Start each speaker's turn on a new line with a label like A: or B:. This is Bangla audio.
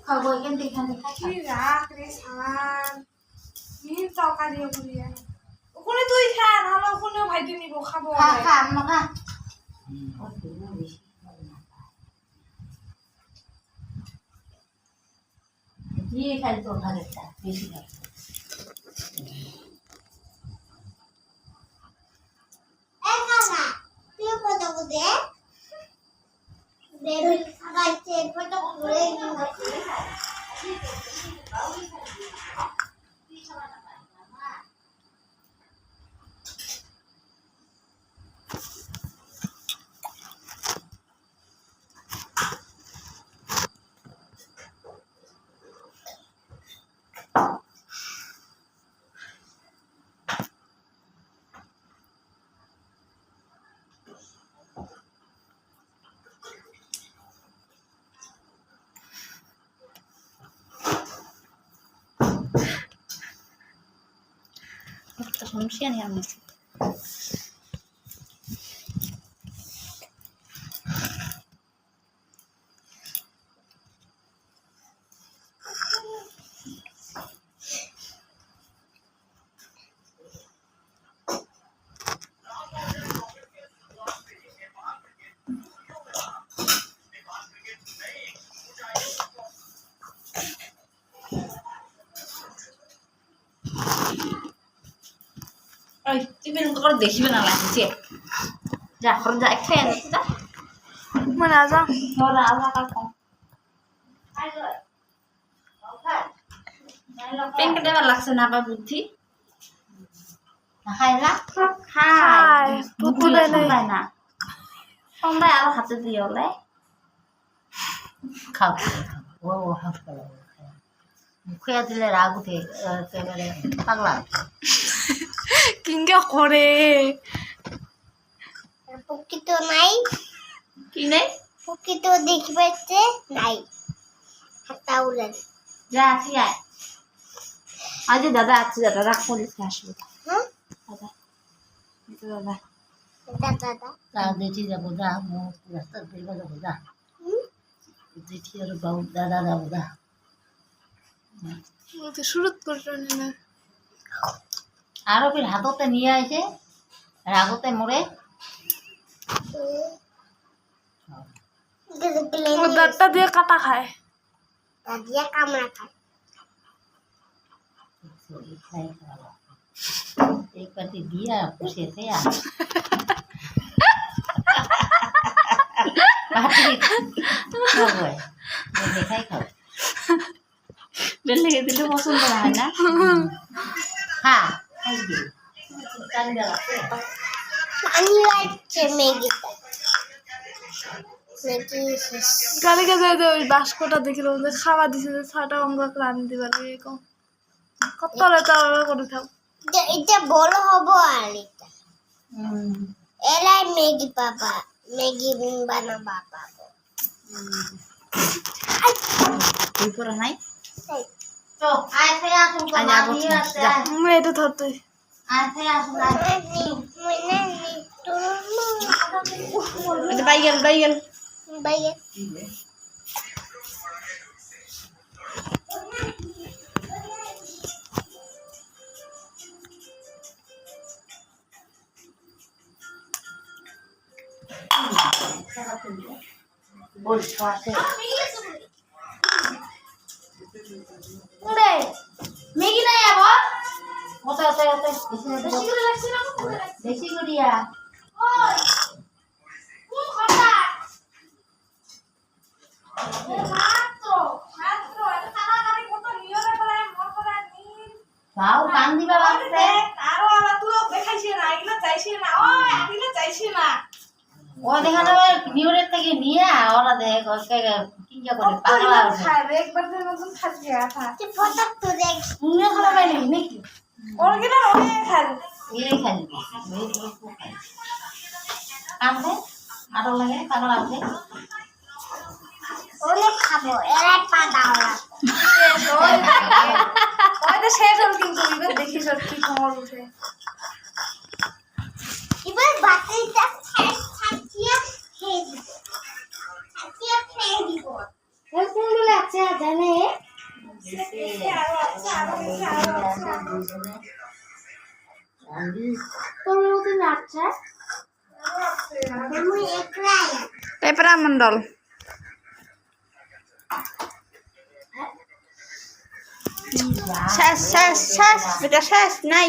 A: খাও বই কেন দেখানে
B: কি রাখ রে সালাম মিন তকা দিয়ে পুরিয়া ওখানে তুই খা নাহলে ওখানে ভাইটি নিব খাবো
A: খা খা আম্মা খা দিয়ে খাই তো ভাগেরটা বেশি খাই সমস্যা নেই আমার টিফিন করে দেখিবে না লাগছে যা করে যা খেয়ে নিতে যা
B: মানে আজা
A: ওরা আলা কাকা পেন কেটে লাগছে না বা বুদ্ধি খাইলা খাই
B: পুতুলে
A: নাই না সন্ধ্যায় আরো হাতে দিয়ে হলে খাও ও হাফ করে মুখে দিলে রাগ উঠে একেবারে পাগলা
B: কিংকা করে
C: প্রকৃত নাই
A: কি নেই
C: প্রকৃত দেখবে নাই হাতা উড়ান
A: যা ঠিক আছে আজ দাদা আছে দাদা রাখ পুলিশ আসবে
C: হ্যাঁ
A: দাদা দাদা
C: দাদা
A: তা দেখি যাবো যা রাস্তা বেরো যাবো যা দেখি আর বাবু দাদা যাবো যা
B: শুরু করতে না
A: আরো ফির হাততে নিয়ে আসে রাগতে মোড়ে
B: দাঁতটা দিয়ে কাটা খায়
C: দাদিয়া কামড়া খায়
A: एक बाटी दिया खुशी थे यार बाटी क्या हुआ है मैं देखा ही खाओ बेले के दिल पसंद बना है ना हाँ
C: পানি লাগছে ম্যাগি
B: কালকে যে ওই বাস্কটা দেখিল খাওয়া দিছে যে ছটা অঙ্গ রানি দিবা লাগে কত করে থাক
C: এটা বড় হবো আর এটা এলাই ম্যাগি পাবা ম্যাগি বানাবা পাবো
A: कोई पूरा नहीं तो आए थे आसुम को मारी आते
B: मैं এটা ধরতে
A: आए थे आसुम
C: মনে নি তো
A: ये बाइगल बाइगल
C: ভাইয়া
A: बोल खाते
C: উড়ে
A: मैगी नहीं है बोल होता होता होता देसी गुड़िया
B: ওই কোন কথা ছাত্র কারাগারে কত নিয়রে বলে মন করে নি
A: बाऊ कान दिबा लागते
B: আরো আলা তুই দেখাইছিস না এগুলো চাইছিস না ওই এগুলো চাইছিস না
A: ও দেখা যাবে নিউরের থেকে নিয়ে ওরা দেখ ওকে কিংজা করে পাগলা আছে
B: খাবে একবার দিন মতন খাচ্ছি আঠা
C: তুই ফটো তো দেখ
A: মুনে খাবে বাইরে নাকি
B: ওর কিনা অনেক খাবে
A: এই খালি কান দে আরো লাগে পাগলা আছে
C: অনেক খাবো এরাই পা দাও না
B: হয়তো শেষ হল কিন্তু এবার দেখিস ওর কি খবর উঠে
C: এবার বাটিটা ছাকিয়ে খেয়ে দিব ছাকিয়ে খেয়ে দিব এর কোনগুলো আছে জানে তোর মতো নাচছে আমি একলাই
B: পেপারা মন্ডল শেষ শেষ শেষ এটা শেষ নাই